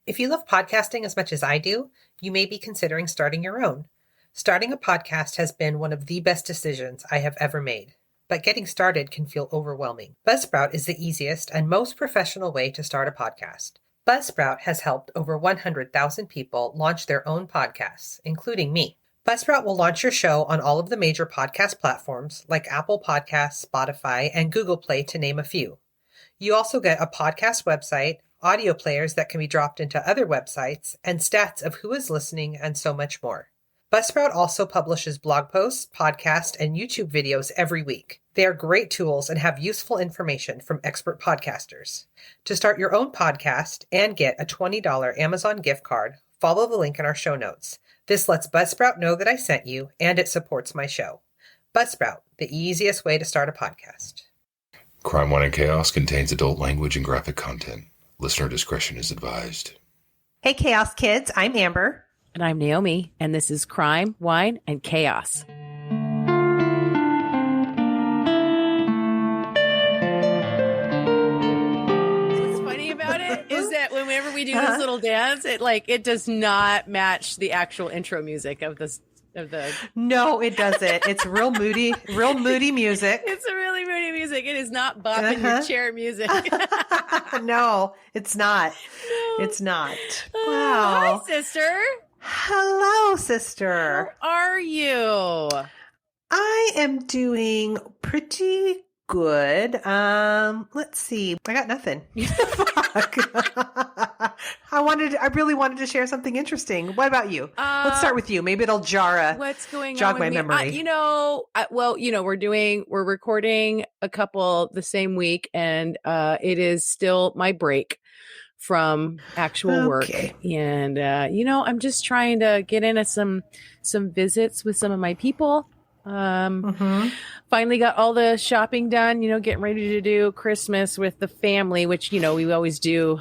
If you love podcasting as much as I do, you may be considering starting your own. Starting a podcast has been one of the best decisions I have ever made, but getting started can feel overwhelming. Buzzsprout is the easiest and most professional way to start a podcast. Buzzsprout has helped over 100,000 people launch their own podcasts, including me. Buzzsprout will launch your show on all of the major podcast platforms like Apple Podcasts, Spotify, and Google Play, to name a few. You also get a podcast website, audio players that can be dropped into other websites, and stats of who is listening, and so much more. Buzzsprout also publishes blog posts, podcasts, and YouTube videos every week. They are great tools and have useful information from expert podcasters. To start your own podcast and get a $20 Amazon gift card, follow the link in our show notes. This lets Buzzsprout know that I sent you, and it supports my show. Buzzsprout, the easiest way to start a podcast. Crime, Wine, and Chaos contains adult language and graphic content. Listener discretion is advised. Hey, Chaos Kids. I'm Amber. And I'm Naomi, and this is Crime, Wine, and Chaos. What's funny about it is that whenever we do this little dance, it does not match the actual intro music of this. No, it doesn't. It's real moody music. It's a really moody music. It is not bopping your chair music. No, it's not. No. It's not. Wow. Hi, sister. Hello, sister. How are you? I am doing pretty good. Let's see. I got nothing. Fuck. I really wanted to share something interesting. What about you? Let's start with you. Maybe it'll jog my memory. We're recording a couple the same week, and it is still my break from actual work. And I'm just trying to get into some visits with some of my people. Finally got all the shopping done, getting ready to do Christmas with the family, which, we always do,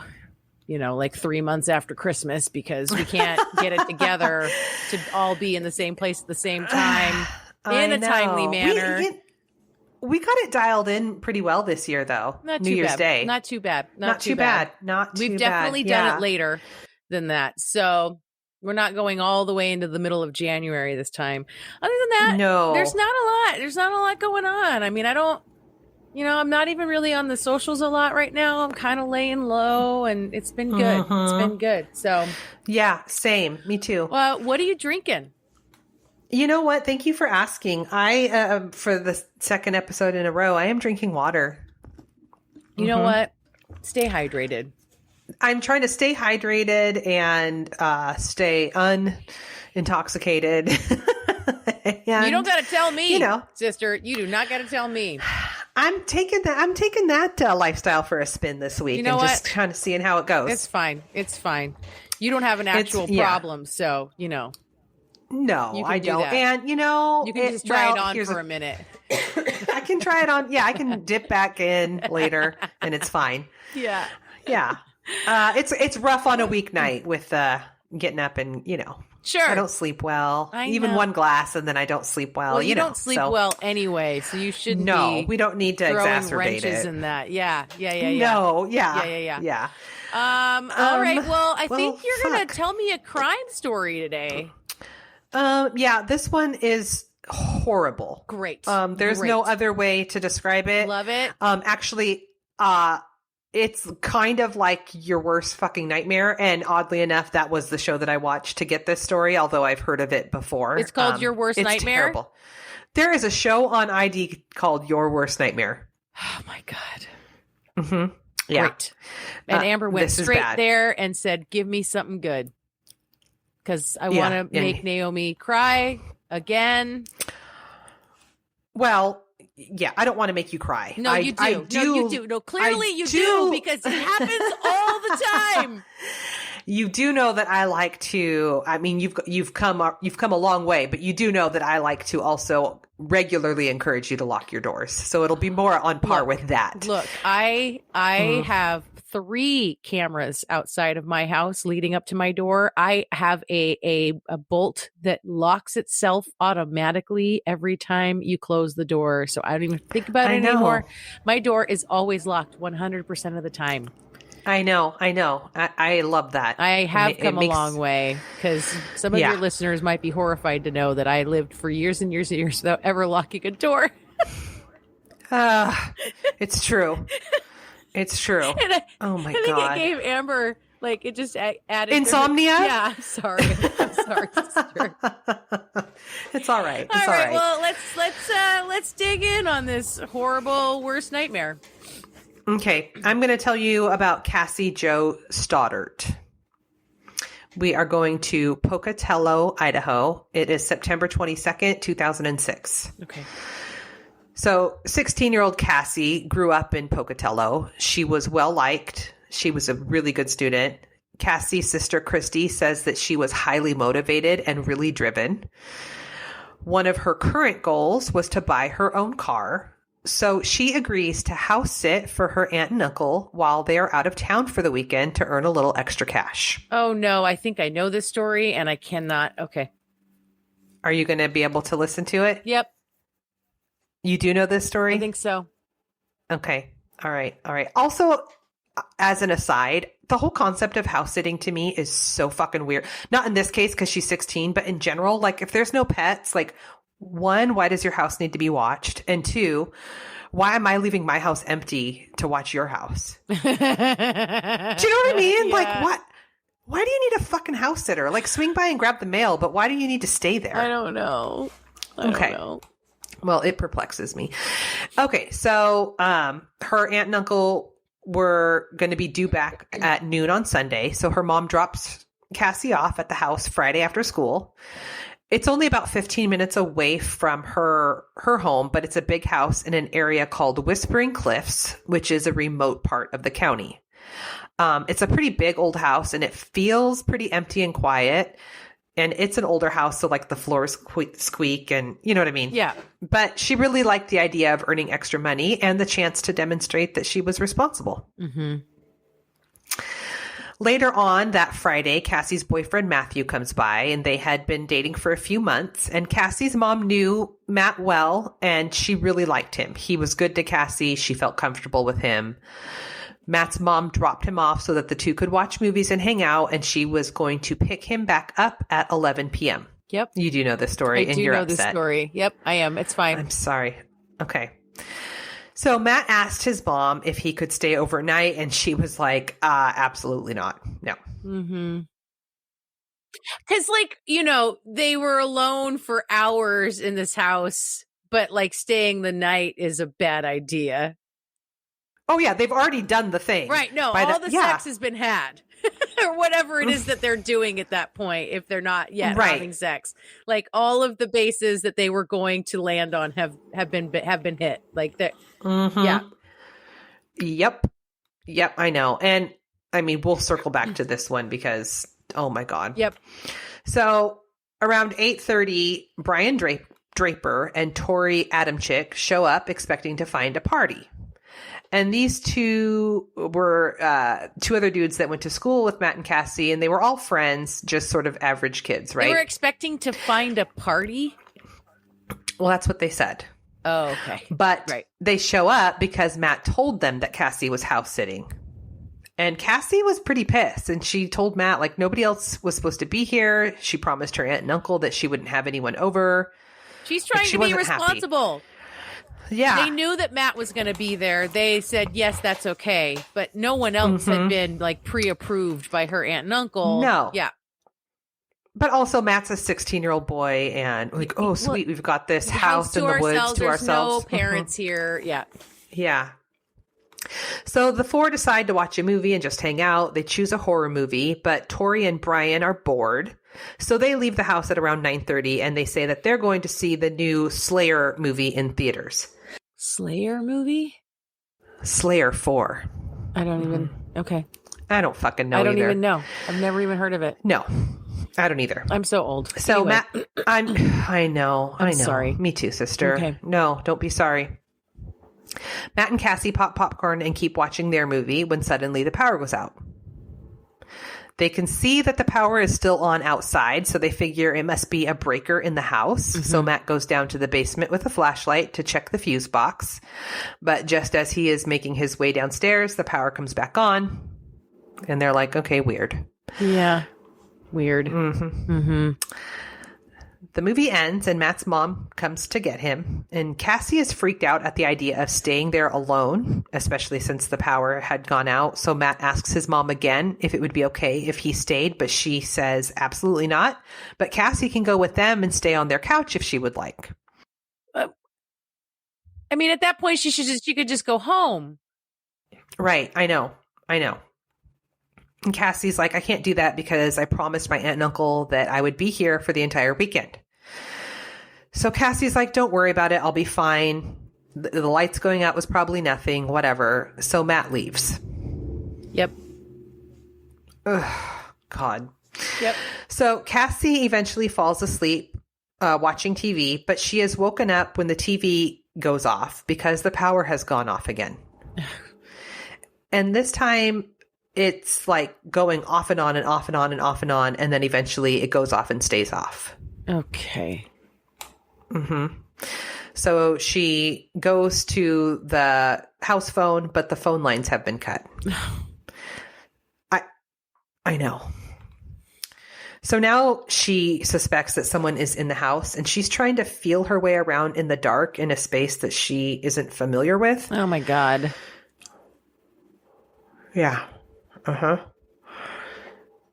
like 3 months after Christmas, because we can't get it together to all be in the same place at the same time in a timely manner. We got it dialed in pretty well this year, though. New Year's Day. Not too bad. We've definitely done it later than that. So we're not going all the way into the middle of January this time. Other than that, no, there's not a lot. There's not a lot going on. I mean, I'm not even really on the socials a lot right now. I'm kind of laying low, and it's been good. It's been good. So yeah, same. Me too. What are you drinking? You know what? Thank you for asking. I, for the second episode in a row, I am drinking water. You know what? Stay hydrated. I'm trying to stay hydrated and stay unintoxicated. And, you don't got to tell me, sister. You do not got to tell me. I'm taking that lifestyle for a spin this week, and just kind of seeing how it goes. It's fine. You don't have an actual problem, so No, I don't. That. And you can just try it on for a minute. I can try it on. Yeah, I can dip back in later, and it's fine. Yeah. It's rough on a weeknight with getting up and Sure. I don't sleep well. Even one glass, and then I don't sleep well. Well, you don't sleep well anyway, so you shouldn't. No, we don't need to exacerbate wrenches it. In that. Yeah. No, yeah. All right. Well, I think you're gonna tell me a crime story today. This one is horrible. Great. There's no other way to describe it. Love it. Actually, it's kind of like your worst fucking nightmare. And oddly enough, that was the show that I watched to get this story, although I've heard of it before. It's called Your Worst Nightmare? It's terrible. There is a show on ID called Your Worst Nightmare. Oh my God. Mm-hmm. Yeah. Great. And Amber went straight there and said, give me something good. Because I want to make Naomi cry again. Well, yeah, I don't want to make you cry. No, you do. No, clearly you do, because it happens all the time. You do know that I like to. I mean, you've come a long way, but you do know that I like to also regularly encourage you to lock your doors. So it'll be more on par with that. Look, I have 3 cameras outside of my house leading up to my door. I have a bolt that locks itself automatically every time you close the door. So I don't even think about it anymore. My door is always locked 100% of the time. I know. I love that. I have come a long way, because some of your listeners might be horrified to know that I lived for years and years and years without ever locking a door. It's true. It's true. Oh my God. I think it gave Amber, like, it just added insomnia. Yeah. I'm sorry, sister. It's all right. All right. Well, let's dig in on this horrible worst nightmare. Okay, I'm going to tell you about Cassie Jo Stoddart. We are going to Pocatello, Idaho. It is September 22nd, 2006. Okay. So 16-year-old Cassie grew up in Pocatello. She was well-liked. She was a really good student. Cassie's sister, Christy, says that she was highly motivated and really driven. One of her current goals was to buy her own car. So she agrees to house sit for her aunt and uncle while they are out of town for the weekend to earn a little extra cash. Oh, no. I think I know this story and I cannot. Okay. Are you going to be able to listen to it? Yep. You do know this story? I think so. Okay. All right. Also, as an aside, the whole concept of house sitting to me is so fucking weird. Not in this case because she's 16, but in general, like if there's no pets, like, one, why does your house need to be watched? And two, why am I leaving my house empty to watch your house? Do you know what I mean? Yeah. Like, what? Why do you need a fucking house sitter? Like, swing by and grab the mail, but why do you need to stay there? I don't know. I don't know. Well, it perplexes me. Okay, so her aunt and uncle were going to be due back at noon on Sunday. So her mom drops Cassie off at the house Friday after school. It's only about 15 minutes away from her home, but it's a big house in an area called Whispering Cliffs, which is a remote part of the county. It's a pretty big old house, and it feels pretty empty and quiet. And it's an older house, so like the floors squeak and you know what I mean? Yeah. But she really liked the idea of earning extra money and the chance to demonstrate that she was responsible. Mm-hmm. Later on that Friday, Cassie's boyfriend Matthew comes by, and they had been dating for a few months. And Cassie's mom knew Matt well, and she really liked him. He was good to Cassie. She felt comfortable with him. Matt's mom dropped him off so that the two could watch movies and hang out, and she was going to pick him back up at 11 p.m. Yep. You do know this story, and you're upset. I do know this story. Yep, I am. It's fine. I'm sorry. Okay. So Matt asked his mom if he could stay overnight, and she was like, absolutely not. No. Mm-hmm. Because, like, you know, they were alone for hours in this house, but, like, staying the night is a bad idea. Oh, yeah. They've already done the thing. Right. No, all the sex has been had. Or whatever it is that they're doing at that point, if they're not yet having sex. Like, all of the bases that they were going to land on have been hit. Like, that. Mm-hmm. Yeah. Yep. I know. And, I mean, we'll circle back to this one because, oh, my God. Yep. So, around 8:30, Brian Draper and Tori Adamczyk show up expecting to find a party. And these two were two other dudes that went to school with Matt and Cassie, and they were all friends, just sort of average kids, right? They were expecting to find a party? Well, that's what they said. Oh, okay. But they show up because Matt told them that Cassie was house sitting. And Cassie was pretty pissed, and she told Matt, like, nobody else was supposed to be here. She promised her aunt and uncle that she wouldn't have anyone over. She's trying to be responsible. Happy. Yeah. They knew that Matt was going to be there. They said, yes, that's okay. But no one else had been, like, pre-approved by her aunt and uncle. No. Yeah. But also, Matt's a 16-year-old boy, and like, oh, sweet, we've got this house in the woods to ourselves. There's no parents here. Yeah. Yeah. So the four decide to watch a movie and just hang out. They choose a horror movie, but Tori and Brian are bored. So they leave the house at around 9:30, and they say that they're going to see the new Slayer movie in theaters. Slayer movie? Slayer 4. I don't even... Okay. I don't fucking know I don't either. even know. I've never even heard of it. No. I don't either. I'm so old. So anyway. Matt, I know. Sorry. Me too, sister. Okay. No, don't be sorry. Matt and Cassie pop popcorn and keep watching their movie when suddenly the power goes out. They can see that the power is still on outside, so they figure it must be a breaker in the house. Mm-hmm. So Matt goes down to the basement with a flashlight to check the fuse box. But just as he is making his way downstairs, the power comes back on. And they're like, okay, weird. Yeah. Weird. Mm-hmm. Mm-hmm. The movie ends and Matt's mom comes to get him. And Cassie is freaked out at the idea of staying there alone, especially since the power had gone out. So Matt asks his mom again if it would be okay if he stayed, but she says absolutely not. But Cassie can go with them and stay on their couch if she would like. I mean, at that point, she could just go home. Right. I know. And Cassie's like, I can't do that because I promised my aunt and uncle that I would be here for the entire weekend. So Cassie's like, don't worry about it. I'll be fine. The lights going out was probably nothing, whatever. So Matt leaves. Yep. Ugh, God. Yep. So Cassie eventually falls asleep watching TV, but she is woken up when the TV goes off because the power has gone off again. And this time it's like going off and on and off and on and off and on. And then eventually it goes off and stays off. Okay. Mm-hmm. So she goes to the house phone, but the phone lines have been cut. I know. So now she suspects that someone is in the house and she's trying to feel her way around in the dark in a space that she isn't familiar with. Oh my God. Yeah. Uh-huh.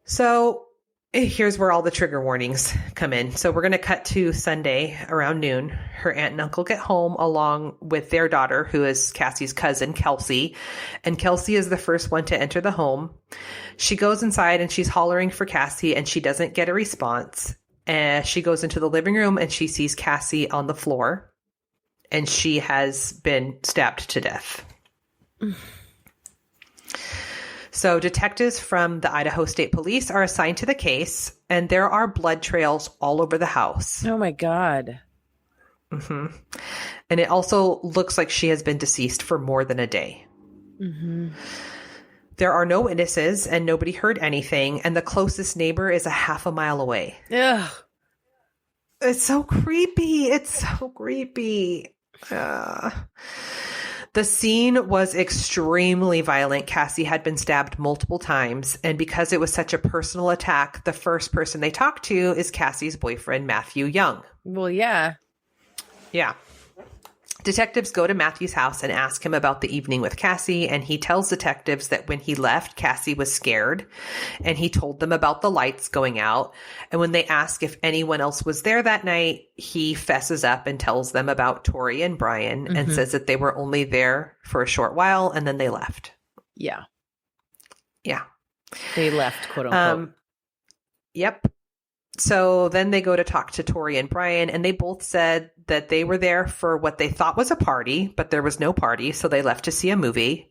So here's where all the trigger warnings come in. So we're going to cut to Sunday around noon. Her aunt and uncle get home along with their daughter, who is Cassie's cousin, Kelsey. And Kelsey is the first one to enter the home. She goes inside and she's hollering for Cassie and she doesn't get a response. And she goes into the living room and she sees Cassie on the floor and she has been stabbed to death. So detectives from the Idaho State Police are assigned to the case, and there are blood trails all over the house. Oh, my God. Mm-hmm. And it also looks like she has been deceased for more than a day. Mm-hmm. There are no witnesses, and nobody heard anything, and the closest neighbor is a half a mile away. Ugh. It's so creepy. It's so creepy. The scene was extremely violent. Cassie had been stabbed multiple times. And because it was such a personal attack, the first person they talked to is Cassie's boyfriend, Matthew Young. Well, yeah. Yeah. Detectives go to Matthew's house and ask him about the evening with Cassie. And he tells detectives that when he left, Cassie was scared. And he told them about the lights going out. And when they ask if anyone else was there that night, he fesses up and tells them about Tori and Brian and says that they were only there for a short while and then they left. Yeah. Yeah. They left, quote unquote. Yep. So then they go to talk to Tori and Brian, and they both said that they were there for what they thought was a party, but there was no party, so they left to see a movie.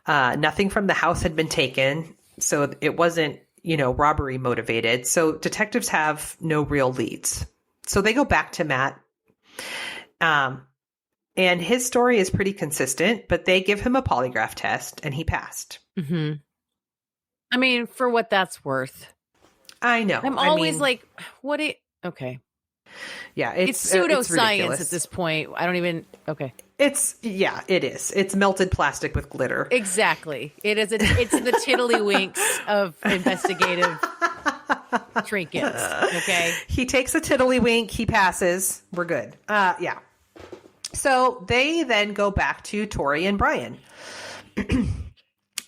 Nothing from the house had been taken, so it wasn't, robbery motivated. So detectives have no real leads. So they go back to Matt, and his story is pretty consistent, but they give him a polygraph test, and he passed. Mm-hmm. I mean, for what that's worth. I know. I'm always like, what okay. Yeah. It's pseudoscience at this point. I don't even, okay. It is. It's melted plastic with glitter. Exactly. It's the tiddlywinks of investigative trinkets. Okay. He takes a tiddlywink. He passes. We're good. Yeah. So they then go back to Tori and Brian.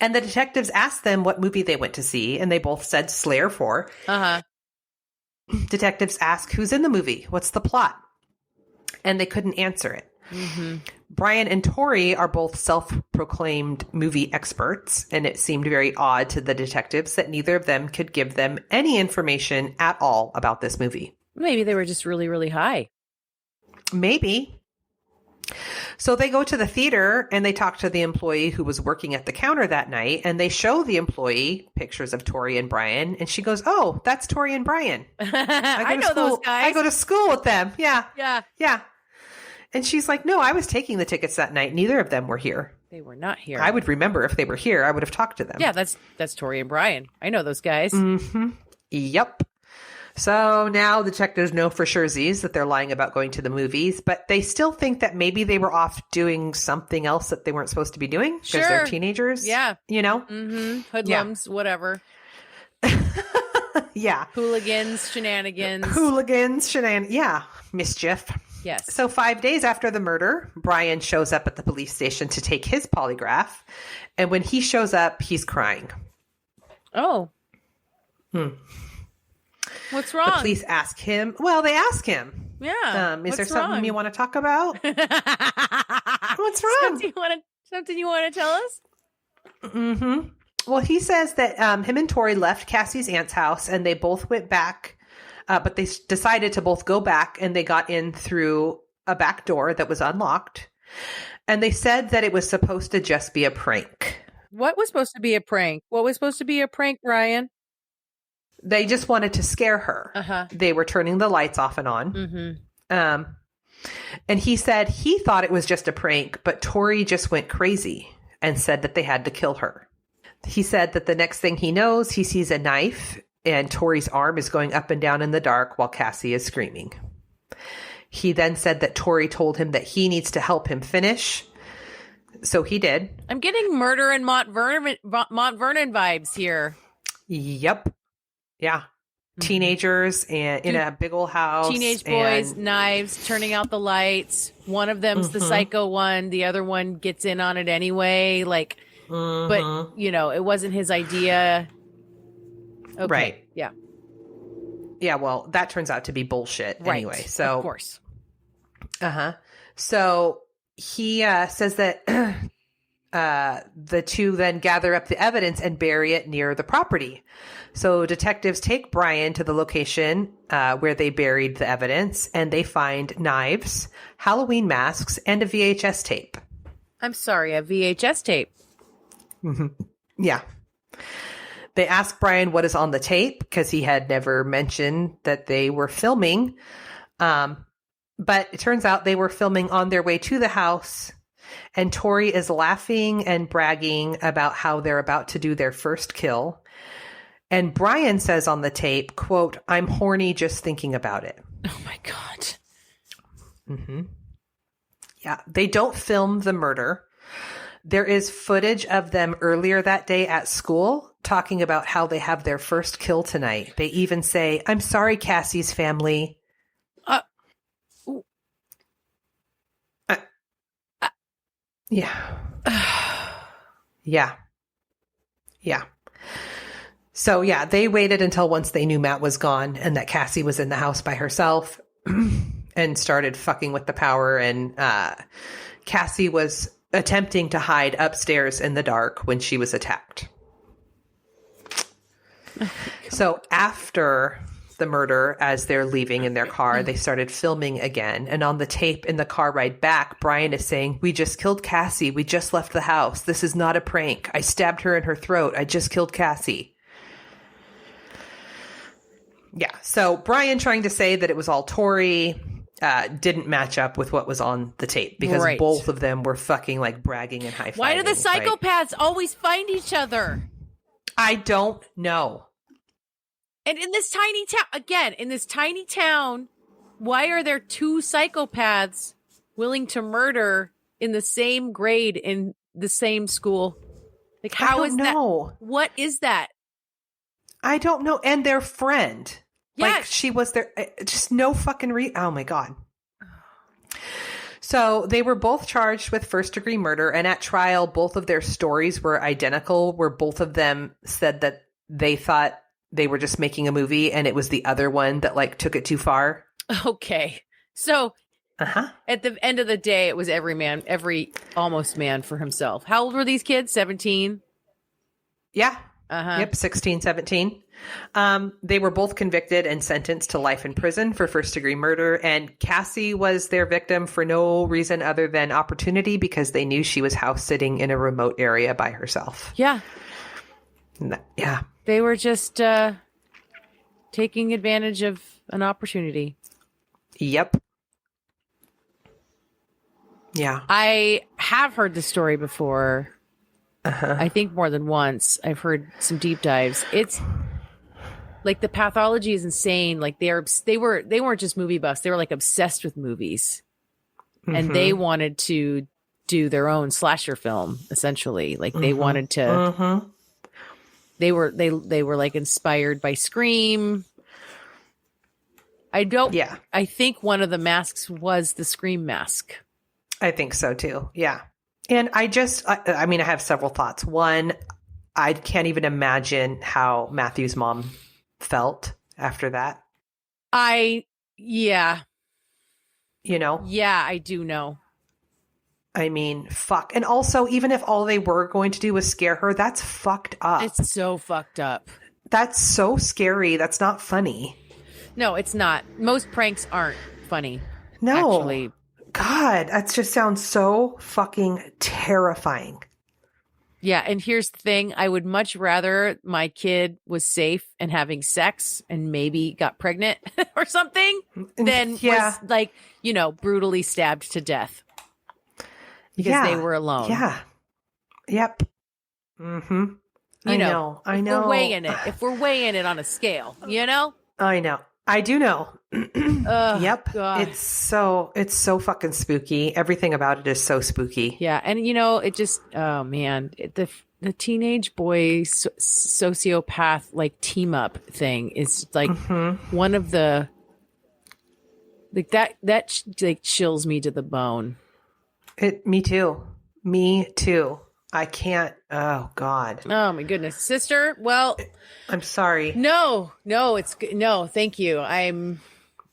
And the detectives asked them what movie they went to see, and they both said Slayer 4. Uh-huh. Detectives ask, who's in the movie? What's the plot? And they couldn't answer it. Mm-hmm. Brian and Tori are both self-proclaimed movie experts, and it seemed very odd to the detectives that neither of them could give them any information at all about this movie. Maybe they were just really, really high. Maybe. So they go to the theater and they talk to the employee who was working at the counter that night, and they show the employee pictures of Tori and Brian, and she goes, "Oh, that's Tori and Brian. I know those guys. I go to school with them." Yeah. Yeah. Yeah. And she's like, "No, I was taking the tickets that night. Neither of them were here. They were not here. I would remember if they were here. I would have talked to them." Yeah, that's Tori and Brian. I know those guys. Mm-hmm. Yep. So now the detectives know for sure that they're lying about going to the movies, but they still think that maybe they were off doing something else that they weren't supposed to be doing because they're teenagers. Yeah. You know? Mm-hmm. Hoodlums, whatever. Yeah. Hooligans, Yeah. Mischief. Yes. So 5 days after the murder, Brian shows up at the police station to take his polygraph. And when he shows up, he's crying. Oh. What's wrong? The police ask him. Well, they ask him. Yeah. Is there something you want to talk about? What's wrong? Something you want to tell us? Mm-hmm. Well, he says that him and Tori left Cassie's aunt's house and they both went back, but they decided to both go back and they got in through a back door that was unlocked. And they said that it was supposed to just be a prank. What was supposed to be a prank? What was supposed to be a prank, Brian? They just wanted to scare her. Uh-huh. They were turning the lights off and on. Mm-hmm. And he said he thought it was just a prank, but Tori just went crazy and said that they had to kill her. He said that the next thing he knows, he sees a knife and Tori's arm is going up and down in the dark while Cassie is screaming. He then said that Tori told him that he needs to help him finish. So he did. I'm getting murder in Mount Vernon vibes here. Yep. Yeah. Teenagers and in a big old house. Teenage boys, knives, turning out the lights. One of them's the psycho one. The other one gets in on it anyway. Like, but, it wasn't his idea. Okay. Right. Yeah. Yeah, well, that turns out to be bullshit anyway. So, of course. So he says that the two then gather up the evidence and bury it near the property. So detectives take Brian to the location where they buried the evidence, and they find knives, Halloween masks, and a VHS tape. I'm sorry, a VHS tape. Yeah. They ask Brian what is on the tape because he had never mentioned that they were filming. But it turns out they were filming on their way to the house. And Tori is laughing and bragging about how they're about to do their first kill. And Brian says on the tape, quote, "I'm horny just thinking about it." Oh, my God. Yeah. They don't film the murder. There is footage of them earlier that day at school talking about how they have their first kill tonight. They even say, "I'm sorry, Cassie's family." Yeah. Yeah. Yeah. So, yeah, they waited until once they knew Matt was gone and that Cassie was in the house by herself and started fucking with the power. And Cassie was attempting to hide upstairs in the dark when she was attacked. So after the murder, as they're leaving in their car, they started filming again. And on the tape in the car ride back, Brian is saying, "We just killed Cassie. We just left the house. This is not a prank. I stabbed her in her throat. I just killed Cassie." Yeah. So Brian trying to say that it was all Tori didn't match up with what was on the tape because both of them were fucking like bragging and high-fiving. Why do the psychopaths always find each other? I don't know. And in this tiny town, why are there two psychopaths willing to murder in the same grade in the same school? Like, how is that? What is that? I don't know. And their friend. Yes. Like, she was there. Just no fucking oh my God. So they were both charged with first-degree murder. And at trial, both of their stories were identical, where both of them said that they thought they were just making a movie and it was the other one that like took it too far. Okay. So at the end of the day, it was every almost man for himself. How old were these kids? 17? Yeah. Yep. 16, 17. They were both convicted and sentenced to life in prison for first-degree murder. And Cassie was their victim for no reason other than opportunity because they knew she was house sitting in a remote area by herself. Yeah. Yeah. They were just taking advantage of an opportunity. Yep. Yeah. I have heard the story before. I think more than once. I've heard some deep dives. Like the pathology is insane. Like they weren't just movie buffs. They were like obsessed with movies, and they wanted to do their own slasher film. Essentially, like they wanted to. They were like inspired by Scream. Yeah. I think one of the masks was the Scream mask. I think so too. Yeah. And I mean, I have several thoughts. One, I can't even imagine how Matthew's mom felt after that. Yeah. You know? Yeah, I do know. I mean, fuck. And also, even if all they were going to do was scare her, that's fucked up. It's so fucked up. That's so scary. That's not funny. No, it's not. Most pranks aren't funny. No. Actually. God, that just sounds so fucking terrifying. Yeah, and here's the thing. I would much rather my kid was safe and having sex and maybe got pregnant or something than was like, brutally stabbed to death because they were alone. Yeah. Yep. Mm-hmm. I know. If we're weighing it on a scale, I know. I do know. Yep. God. It's so fucking spooky. Everything about it is so spooky. Yeah. And it just, oh man, the teenage boy sociopath like team up thing is like one of the, like that like chills me to the bone. Me too. I can't. Oh God. Oh my goodness, sister. Well, I'm sorry. No, it's good. No, thank you. I'm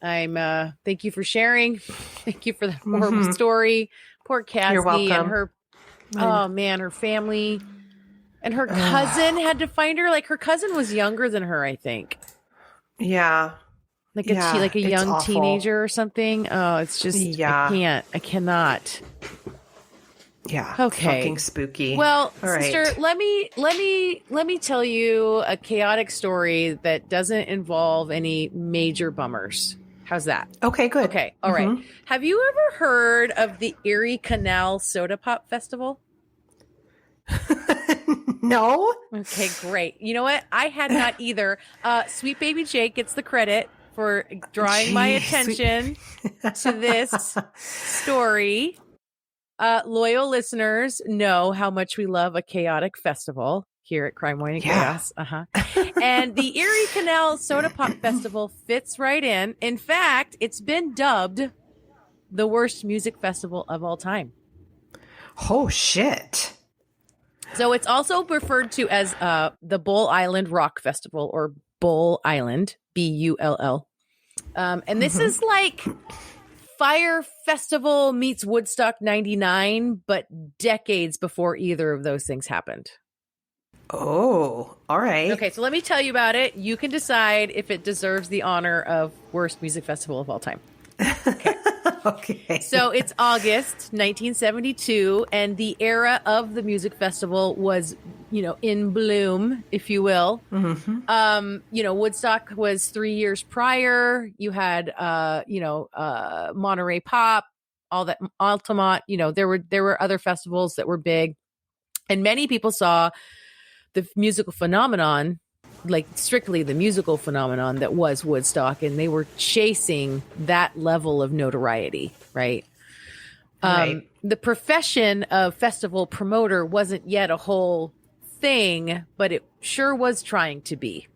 thank you for sharing. Thank you for the horrible story. Poor Cassie. You're welcome. And her, her family and her cousin had to find her. Like her cousin was younger than her, I think. Yeah. Like a young awful. teenager or something. Oh, it's just, I cannot. Yeah. Okay. Fucking spooky. Well, all sister, right. let me tell you a chaotic story that doesn't involve any major bummers. How's that? Okay, good. Okay. All right. Have you ever heard of the Eerie Canal Soda Pop Festival? No. Okay, great. You know what? I had not either. Sweet Baby Jake gets the credit for drawing my attention to this story. Loyal listeners know how much we love a chaotic festival here at Crime Wine and Chaos. And the Eerie Canal Soda Pop Festival fits right in. In fact, it's been dubbed the worst music festival of all time. Oh, shit. So it's also referred to as the Bull Island Rock Festival, or Bull Island, Bull. And this is like Fire Festival meets Woodstock 99, but decades before either of those things happened. Oh, all right. Okay, so let me tell you about it. You can decide if it deserves the honor of worst music festival of all time. Okay. Okay. So it's August 1972, and the era of the music festival was, in bloom, if you will. Woodstock was 3 years prior. You had, Monterey Pop, all that, Altamont. There were other festivals that were big, and many people saw the musical phenomenon, like strictly the musical phenomenon that was Woodstock, and they were chasing that level of notoriety, right? The profession of festival promoter wasn't yet a whole thing, but it sure was trying to be,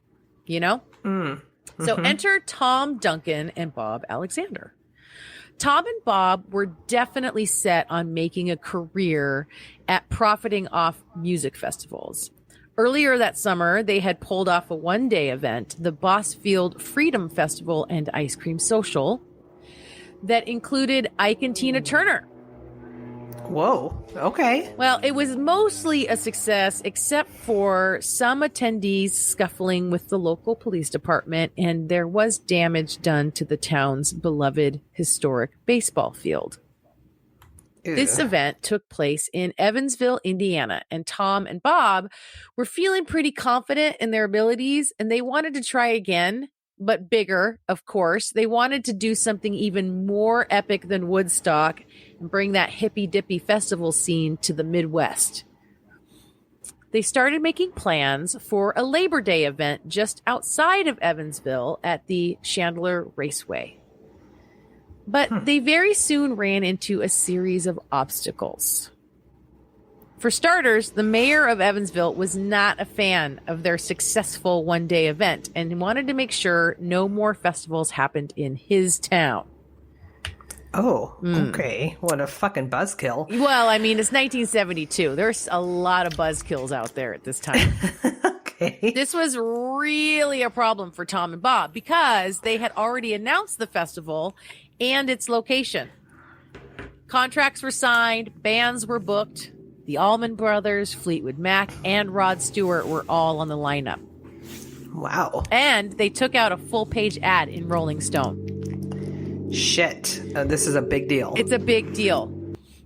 So enter Tom Duncan and Bob Alexander. Tom and Bob were definitely set on making a career at profiting off music festivals. Earlier that summer, they had pulled off a one-day event, the Bossfield Freedom Festival and Ice Cream Social, that included Ike and Tina Turner. Whoa. Okay. Well, it was mostly a success, except for some attendees scuffling with the local police department, and there was damage done to the town's beloved historic baseball field. Ew. This event took place in Evansville, Indiana, and Tom and Bob were feeling pretty confident in their abilities, and they wanted to try again, but bigger, of course. They wanted to do something even more epic than Woodstock and bring that hippy-dippy festival scene to the Midwest. they started making plans for a Labor Day event just outside of Evansville at the Chandler Raceway. But they very soon ran into a series of obstacles. For starters, the mayor of Evansville was not a fan of their successful one-day event and wanted to make sure no more festivals happened in his town. Oh, okay. What a fucking buzzkill. Well, I mean, it's 1972. There's a lot of buzzkills out there at this time. Okay. This was really a problem for Tom and Bob because they had already announced the festival and its location. Contracts were signed, bands were booked. The Allman Brothers, Fleetwood Mac, and Rod Stewart were all on the lineup. Wow. And they took out a full-page ad in Rolling Stone. Shit. This is a big deal. It's a big deal.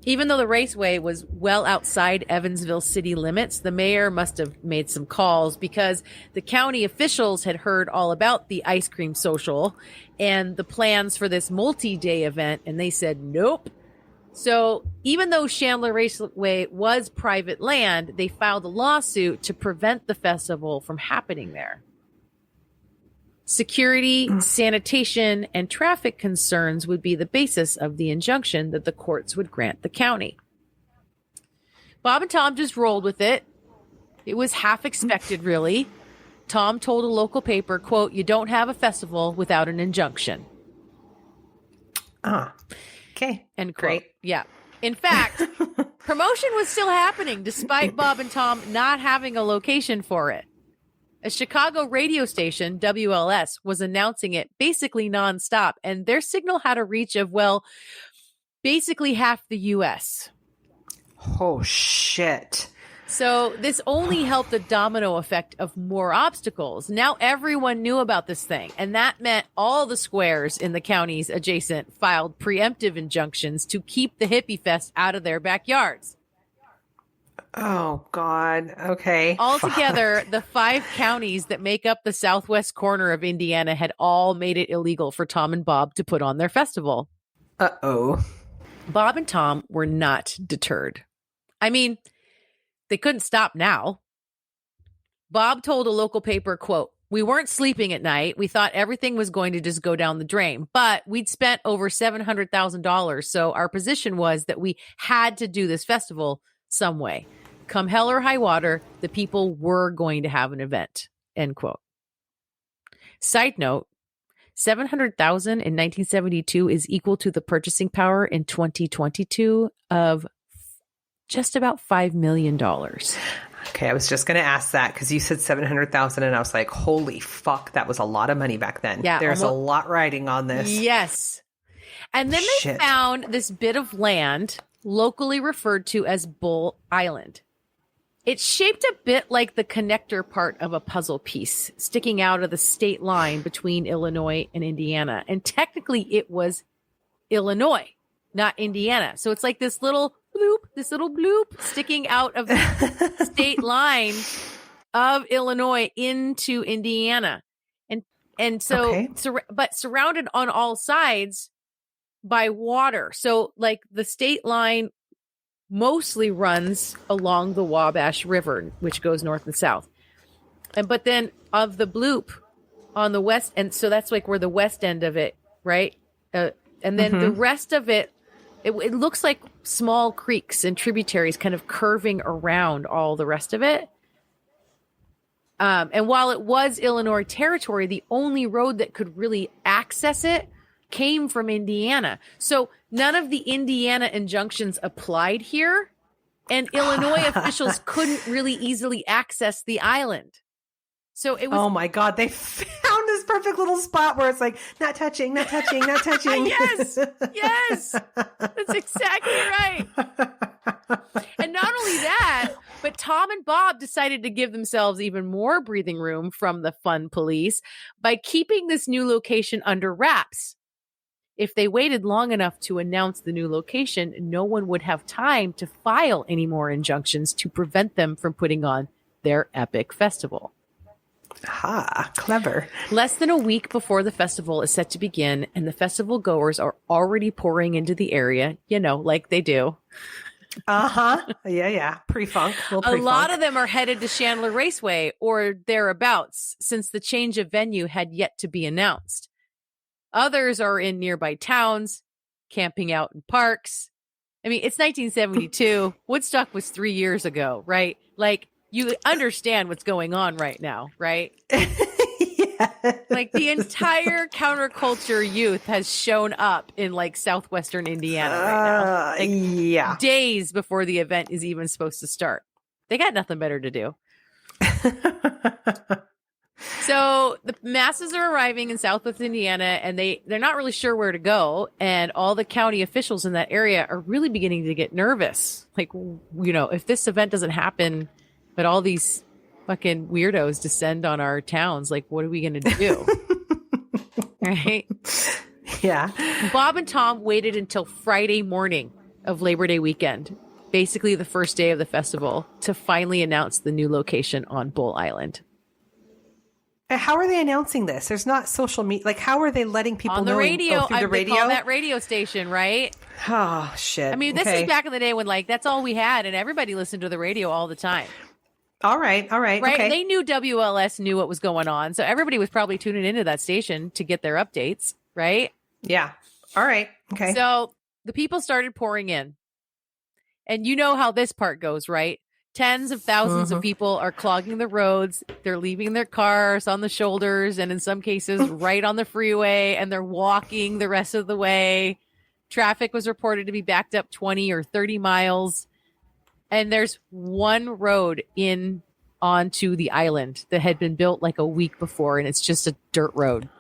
Even though the raceway was well outside Evansville city limits, the mayor must have made some calls because the county officials had heard all about the ice cream social and the plans for this multi-day event, and they said, nope. So even though Chandler Raceway was private land, they filed a lawsuit to prevent the festival from happening there. Security, sanitation, and traffic concerns would be the basis of the injunction that the courts would grant the county. Bob and Tom just rolled with it. It was half expected, really. Tom told a local paper, quote, "You don't have a festival without an injunction." Okay. End quote. Great. Yeah. In fact, promotion was still happening despite Bob and Tom not having a location for it. A Chicago radio station, WLS, was announcing it basically nonstop, and their signal had a reach of, well, basically half the U.S. Oh, shit. So this only helped the domino effect of more obstacles. Now everyone knew about this thing, and that meant all the squares in the counties adjacent filed preemptive injunctions to keep the hippie fest out of their backyards. Oh, God. Okay. Altogether, the 5 counties that make up the southwest corner of Indiana had all made it illegal for Tom and Bob to put on their festival. Uh-oh. Bob and Tom were not deterred. I mean, they couldn't stop now. Bob told a local paper, quote, "We weren't sleeping at night. We thought everything was going to just go down the drain, but we'd spent over $700,000. So our position was that we had to do this festival some way. Come hell or high water, the people were going to have an event," end quote. Side note, $700,000 in 1972 is equal to the purchasing power in 2022 of just about $5 million. Okay, I was just going to ask that because you said 700,000 and I was like, holy fuck, that was a lot of money back then. Yeah, There's a lot riding on this. Yes. And then they found this bit of land locally referred to as Bull Island. It's shaped a bit like the connector part of a puzzle piece sticking out of the state line between Illinois and Indiana. And technically it was Illinois, not Indiana. So it's like this little bloop sticking out of the state line of Illinois into Indiana. And so, Okay. but surrounded on all sides by water. So like the state line mostly runs along the Wabash River, which goes north and south. But then of the bloop on the west, and so that's like where the west end of it, right? And then the rest of it, it looks like small creeks and tributaries kind of curving around all the rest of it. And while it was Illinois territory, the only road that could really access it came from Indiana. So none of the Indiana injunctions applied here, and Illinois officials couldn't really easily access the island. So it was. Oh my God, they found this perfect little spot where it's like, not touching, not touching, not touching. Yes, that's exactly right. And not only that, but Tom and Bob decided to give themselves even more breathing room from the fun police by keeping this new location under wraps. If they waited long enough to announce the new location, no one would have time to file any more injunctions to prevent them from putting on their epic festival. Ha, clever. Less than a week before the festival is set to begin, and the festival goers are already pouring into the area, like they do. Yeah. Pre-funk. A lot of them are headed to Chandler Raceway or thereabouts, since the change of venue had yet to be announced. Others are in nearby towns, camping out in parks. I mean, it's 1972. Woodstock was 3 years ago, right? Like, you understand what's going on right now, right? Like, the entire counterculture youth has shown up in, like, southwestern Indiana right now. Like, days before the event is even supposed to start. They got nothing better to do. So the masses are arriving in southwest Indiana, and they're not really sure where to go. And all the county officials in that area are really beginning to get nervous. Like, if this event doesn't happen, but all these fucking weirdos descend on our towns, like, what are we going to do? Right? Yeah. Bob and Tom waited until Friday morning of Labor Day weekend, basically the first day of the festival, to finally announce the new location on Bull Island. How are they announcing this? There's not social media. Like, how are they letting people on the know? radio? Through the radio? They call that radio station, right? Oh, shit. I mean, this is back in the day when, like, that's all we had, and everybody listened to the radio all the time. All right. Right? Okay. They knew WLS knew what was going on, so everybody was probably tuning into that station to get their updates, right? Yeah. All right. Okay. So the people started pouring in. And you know how this part goes, right? Tens of thousands of people are clogging the roads. They're leaving their cars on the shoulders, and in some cases right on the freeway, and they're walking the rest of the way. Traffic was reported to be backed up 20 or 30 miles. And there's one road in onto the island that had been built like a week before, and it's just a dirt road.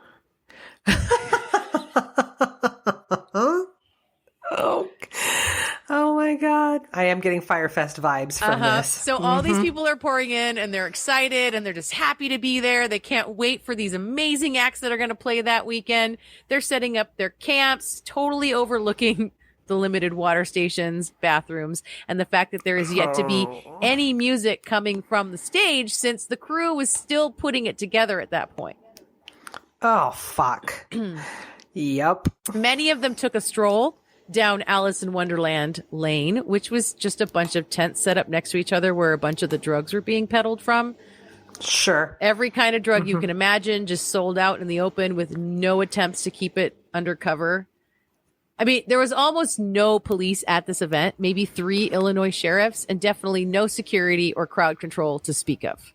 Oh my God. I am getting Firefest vibes from this. So all these people are pouring in, and they're excited, and they're just happy to be there. They can't wait for these amazing acts that are going to play that weekend. They're setting up their camps, totally overlooking the limited water stations, bathrooms, and the fact that there is yet to be any music coming from the stage, since the crew was still putting it together at that point. Oh, fuck. Yep. Many of them took a stroll down Alice in Wonderland Lane, which was just a bunch of tents set up next to each other where a bunch of the drugs were being peddled from. Sure. Every kind of drug you can imagine, just sold out in the open with no attempts to keep it undercover. I mean, there was almost no police at this event, maybe 3 Illinois sheriffs, and definitely no security or crowd control to speak of.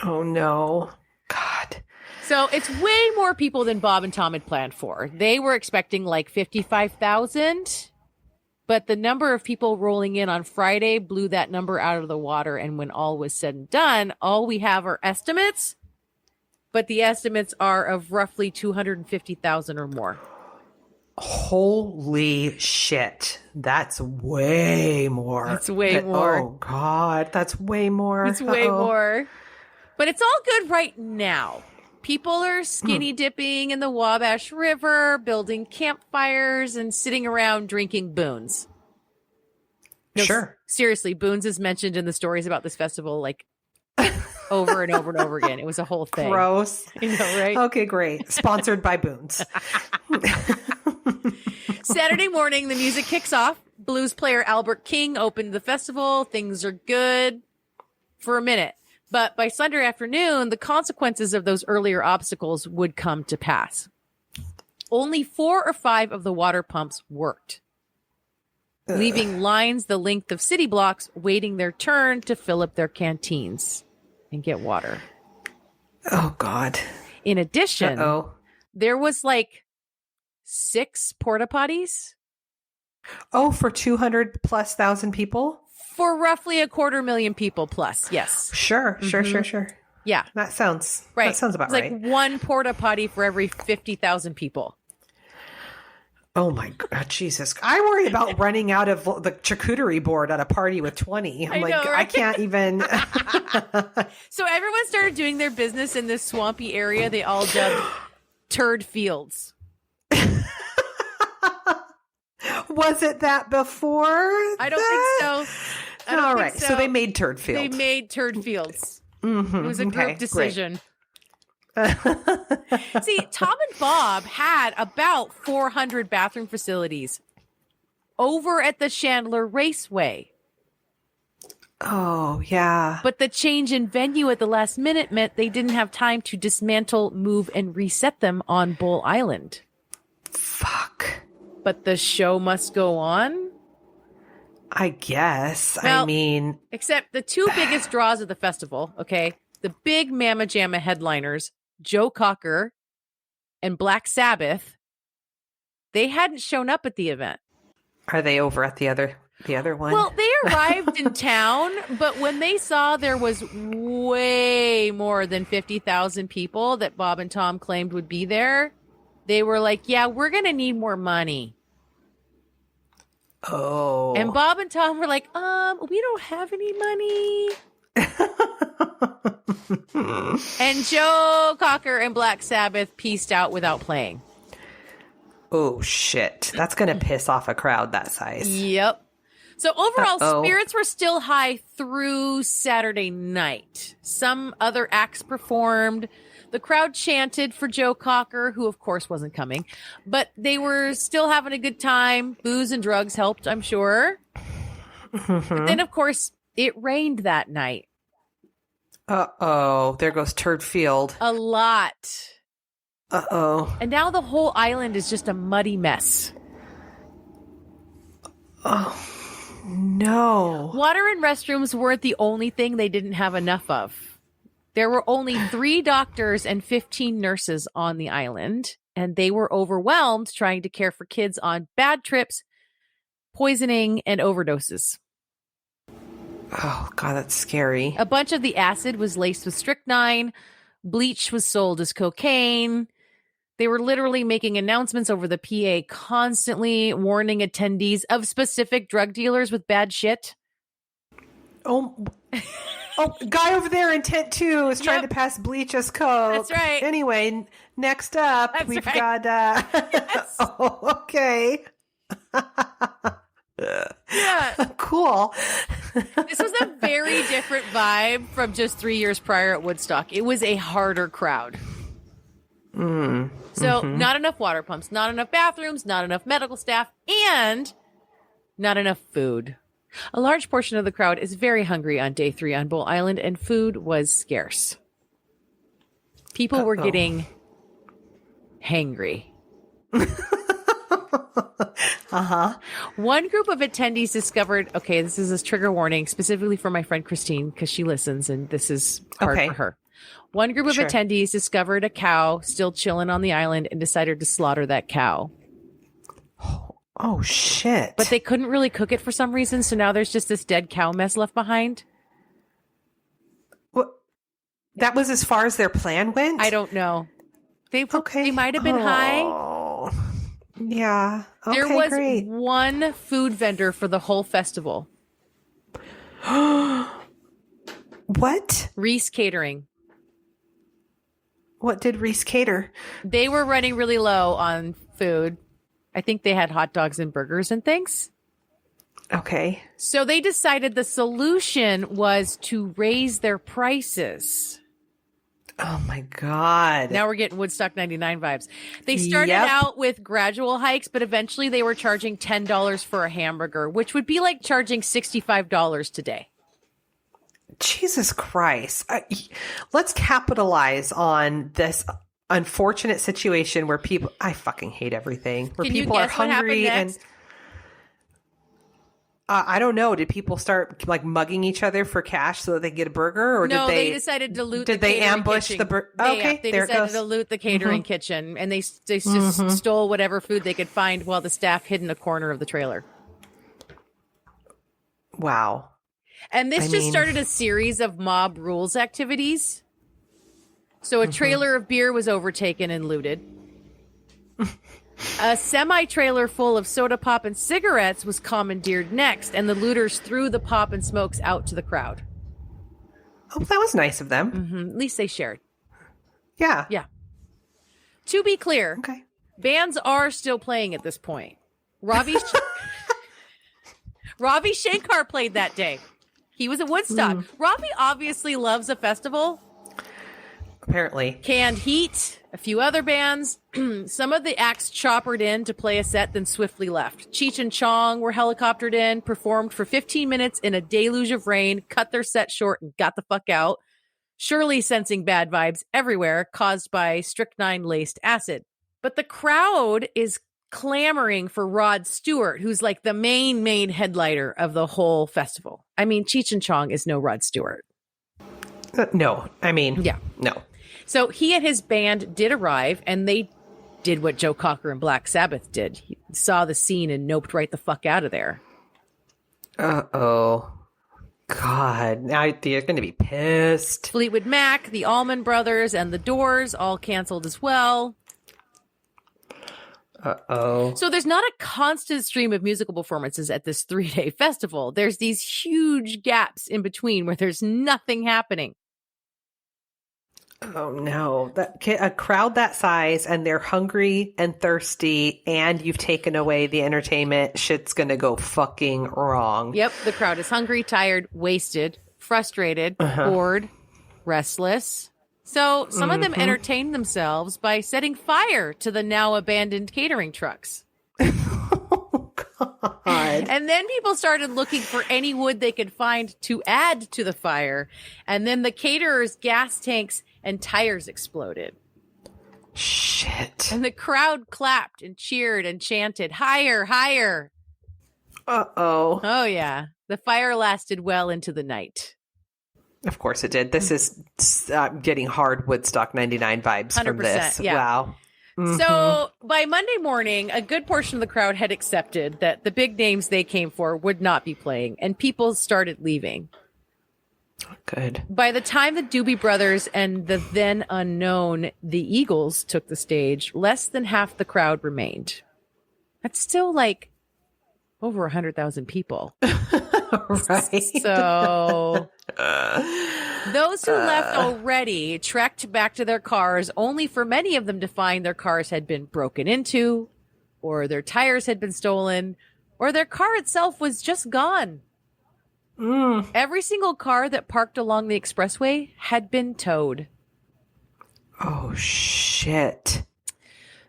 Oh, no. God. So it's way more people than Bob and Tom had planned for. They were expecting like 55,000, but the number of people rolling in on Friday blew that number out of the water. And when all was said and done, all we have are estimates, but the estimates are of roughly 250,000 or more. Holy shit. That's way more. It's way more. Oh, God. That's way more. It's way more. But it's all good right now. People are skinny dipping in the Wabash River, building campfires, and sitting around drinking boons. No, sure. Seriously, boons is mentioned in the stories about this festival like over and over and over again. It was a whole thing. Gross. You know, right? Okay, great. Sponsored by Boons. Saturday morning, the music kicks off. Blues player Albert King opened the festival. Things are good for a minute. But by Sunday afternoon, the consequences of those earlier obstacles would come to pass. Only 4 or 5 of the water pumps worked, leaving lines the length of city blocks waiting their turn to fill up their canteens and get water. Oh, God. In addition, there was like 6 porta potties. Oh, for 200,000+ people? For roughly 250,000 people plus, yes. Sure. Yeah. That sounds right. That sounds about it's right. like 1 porta potty for every 50,000 people. Oh my God, Jesus. I worry about running out of the charcuterie board at a party with 20. I'm know, right? I can't even. So everyone started doing their business in this swampy area they all dubbed Turd Fields. Was it that before? I don't think so. All right. So they made Turd Fields. They made Turd Fields. It was a group decision. See, Tom and Bob had about 400 bathroom facilities. over at the Chandler Raceway. Oh, yeah. But the change in venue at the last minute meant they didn't have time to dismantle, move, and reset them on Bull Island. Fuck. But the show must go on? I guess. Well, I mean... Except the two biggest draws of the festival, okay? The big Mamma Jamma headliners, Joe Cocker and Black Sabbath, they hadn't shown up at the event. Are they over at the other one? Well, they arrived in town, but when they saw there was way more than 50,000 people that Bob and Tom claimed would be there, they were like, yeah, we're going to need more money. Oh. And Bob and Tom were like, we don't have any money. And Joe Cocker and Black Sabbath pieced out without playing. Oh, shit. That's going to piss off a crowd that size. Yep. So overall, spirits were still high through Saturday night. Some other acts performed. The crowd chanted for Joe Cocker, who of course wasn't coming, but they were still having a good time. Booze and drugs helped, I'm sure. But then, of course, it rained that night. Uh-oh. There goes Turd Field. A lot. Uh-oh. And now the whole island is just a muddy mess. Oh, no. Water and restrooms weren't the only thing they didn't have enough of. There were only 3 doctors and 15 nurses on the island, and they were overwhelmed trying to care for kids on bad trips, poisoning, and overdoses. Oh, God, that's scary. A bunch of the acid was laced with strychnine. Bleach was sold as cocaine. They were literally making announcements over the PA constantly, warning attendees of specific drug dealers with bad shit. Oh, guy over there in tent 2 is trying to pass bleach as coke. That's right. Anyway, next up, we've got... Yes. Oh, okay. Yeah. Cool. This was a very different vibe from just 3 years prior at Woodstock. It was a harder crowd. So not enough water pumps, not enough bathrooms, not enough medical staff, and not enough food. A large portion of the crowd is very hungry on day 3 on Bull Island, and food was scarce. People were getting hangry. One group of attendees discovered, okay, this is a trigger warning specifically for my friend Christine because she listens and this is hard for her. One group of attendees discovered a cow still chilling on the island and decided to slaughter that cow. Oh, shit. But they couldn't really cook it for some reason, so now there's just this dead cow mess left behind. What? That was as far as their plan went? I don't know. They might have been high. Yeah. Okay, there was great. one food vendor for the whole festival. What? Reese Catering. What did Reese cater? They were running really low on food. I think they had hot dogs and burgers and things. Okay. So they decided the solution was to raise their prices. Oh my God. Now we're getting Woodstock 99 vibes. They started out with gradual hikes, but eventually they were charging $10 for a hamburger, which would be like charging $65 today. Jesus Christ. Let's capitalize on this unfortunate situation where people, I fucking hate everything, where people are hungry and I don't know. Did people start like mugging each other for cash so that they get a burger, or no? did They decided to loot. Did they ambush kitchen. the burger? Okay, they decided to loot the catering kitchen, and they just stole whatever food they could find while the staff hid in a corner of the trailer. Wow. And this started a series of mob rules activities. So a trailer of beer was overtaken and looted. A semi-trailer full of soda pop and cigarettes was commandeered next, and the looters threw the pop and smokes out to the crowd. Oh, that was nice of them. At least they shared. Yeah. Yeah. To be clear, bands are still playing at this point. Ravi Shankar played that day. He was at Woodstock. Ravi obviously loves a festival. apparently. Canned Heat, a few other bands. Some of the acts choppered in to play a set, then swiftly left. Cheech and Chong were helicoptered in, performed for 15 minutes in a deluge of rain, cut their set short, and got the fuck out. Surely sensing bad vibes everywhere caused by strychnine-laced acid. But the crowd is clamoring for Rod Stewart, who's like the main headliner of the whole festival. I mean, Cheech and Chong is no Rod Stewart. No, I mean, yeah, no. So he and his band did arrive, and they did what Joe Cocker and Black Sabbath did. He saw the scene and noped right the fuck out of there. Uh-oh. God, now they're going to be pissed. Fleetwood Mac, the Allman Brothers, and the Doors all canceled as well. Uh-oh. So there's not a constant stream of musical performances at this 3-day festival. There's these huge gaps in between where there's nothing happening. Oh, no. A crowd that size, and they're hungry and thirsty, and you've taken away the entertainment, shit's going to go fucking wrong. Yep, the crowd is hungry, tired, wasted, frustrated, bored, restless. So some of them entertained themselves by setting fire to the now abandoned catering trucks. Oh, God. And then people started looking for any wood they could find to add to the fire. And then the caterers' gas tanks and tires exploded. Shit. And the crowd clapped and cheered and chanted, "Higher, higher." Uh-oh. Oh, yeah. The fire lasted well into the night. Of course it did. This is getting hard Woodstock 99 vibes from this. Yeah. Wow. Mm-hmm. So by Monday morning, a good portion of the crowd had accepted that the big names they came for would not be playing, and people started leaving. Good. By the time the Doobie Brothers and the then unknown The Eagles took the stage, less than half the crowd remained. That's still like over 100,000 people. Right. So those who left already trekked back to their cars, only for many of them to find their cars had been broken into, or their tires had been stolen, or their car itself was just gone. Every single car that parked along the expressway had been towed. Oh, shit.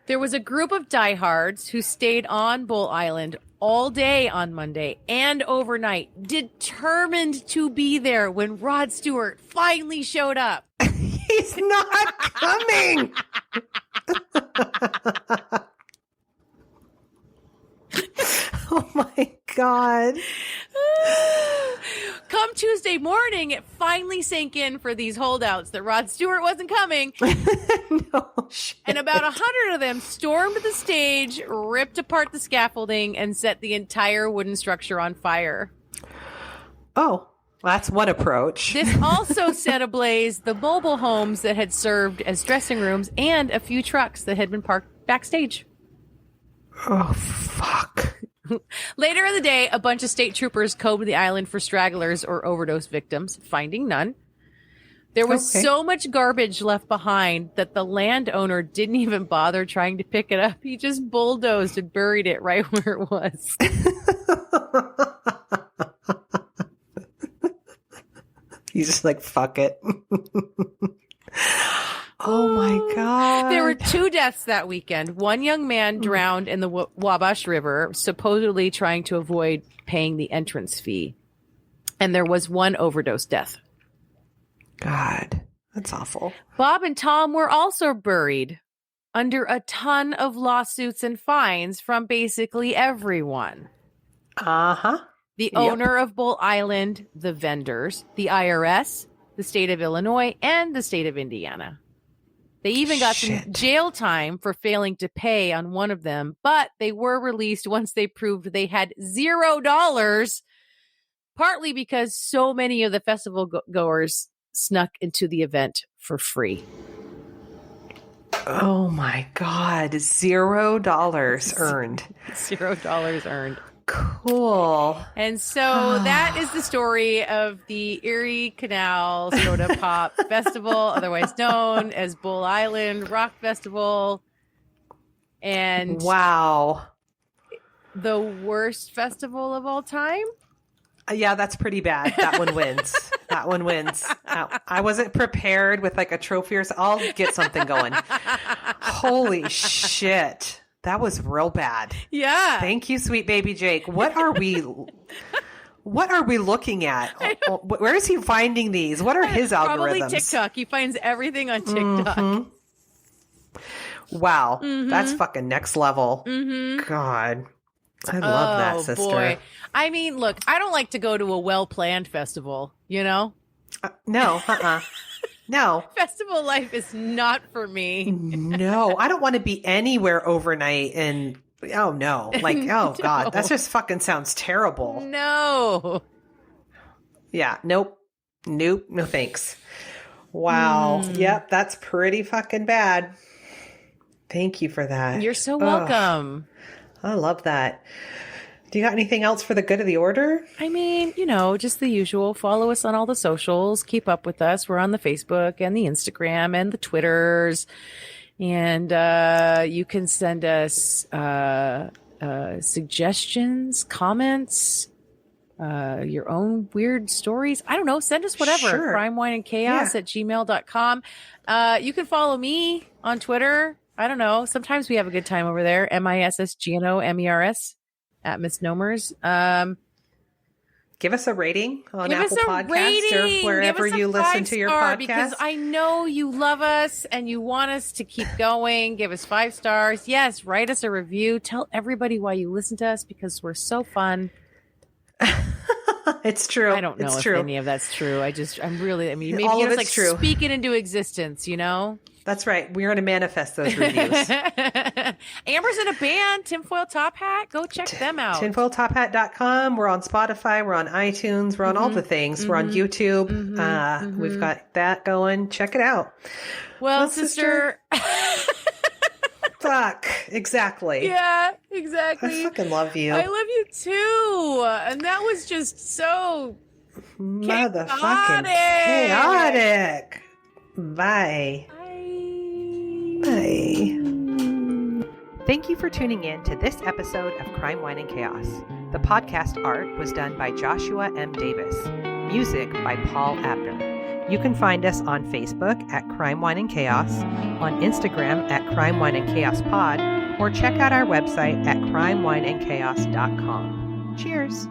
There was a group of diehards who stayed on Bull Island all day on Monday and overnight, determined to be there when Rod Stewart finally showed up. He's not coming. Oh, my God. Come Tuesday morning, it finally sank in for these holdouts that Rod Stewart wasn't coming. No shit. And about 100 of them stormed the stage, ripped apart the scaffolding, and set the entire wooden structure on fire. Oh, that's one approach. This also set ablaze the mobile homes that had served as dressing rooms and a few trucks that had been parked backstage. Oh, fuck. Later in the day, a bunch of state troopers combed the island for stragglers or overdose victims, finding none. There was so much garbage left behind that the landowner didn't even bother trying to pick it up. He just bulldozed and buried it right where it was. He's just like, fuck it. Oh my God. There were 2 deaths that weekend. One young man drowned in the Wabash River, supposedly trying to avoid paying the entrance fee. And there was 1 overdose death. God, that's awful. Bob and Tom were also buried under a ton of lawsuits and fines from basically everyone. Uh-huh. The owner of Bull Island, the vendors, the IRS, the state of Illinois, and the state of Indiana. They even got some jail time for failing to pay on one of them, but they were released once they proved they had $0, partly because so many of the festival goers snuck into the event for free. Oh my God. $0 earned. $0 earned. Cool. And so that is the story of the Eerie Canal Soda Pop Festival, otherwise known as Bull Island Rock Festival. And wow. The worst festival of all time? Yeah, that's pretty bad. That one wins. That one wins. I wasn't prepared with like a trophy or something. I'll get something going. Holy shit. That was real bad. Yeah. Thank you, sweet baby Jake. What are we looking at? Where is he finding these? What are his algorithms? Probably TikTok. He finds everything on TikTok. Mm-hmm. Wow. That's fucking next level. God. I love that, sister. Boy. I mean, look, I don't like to go to a well-planned festival, you know? No. No. Festival life is not for me. No, I don't want to be anywhere overnight and oh no. Like, oh God, that just fucking sounds terrible. No. Yeah, nope. No thanks. Wow. Yep, that's pretty fucking bad. Thank you for that. You're so welcome. I love that. Do you got anything else for the good of the order? I mean, you know, just the usual. Follow us on all the socials. Keep up with us. We're on the Facebook and the Instagram and the Twitters. And you can send us suggestions, comments, your own weird stories. I don't know. Send us whatever. Sure. crimewineandchaos@gmail.com. You can follow me on Twitter. I don't know. Sometimes we have a good time over there. MISSGNOMERS at Misnomers. Give us a rating on Apple Podcasts or wherever you listen to your podcast. Because I know you love us and you want us to keep going. Give us 5 stars. Yes, write us a review. Tell everybody why you listen to us because we're so fun. It's true. I don't know if any of that's true. Maybe all of it's it's true. Speak it into existence, you know? That's right. We're going to manifest those reviews. Amber's in a band, Tinfoil Top Hat. Go check them out. tinfoiltophat.com. We're on Spotify. We're on iTunes. We're on all the things. We're on YouTube. We've got that going. Check it out. Well, sister. Fuck. Exactly. Yeah, exactly. I fucking love you. I love you too. And that was just so motherfucking chaotic. Bye. Bye. Thank you for tuning in to this episode of Crime, Wine, and Chaos. The podcast art was done by Joshua M. Davis. Music by Paul Abner. You can find us on Facebook at Crime, Wine, and Chaos, on Instagram at Crime, Wine, and Chaos Pod, or check out our website at crimewineandchaos.com. Cheers.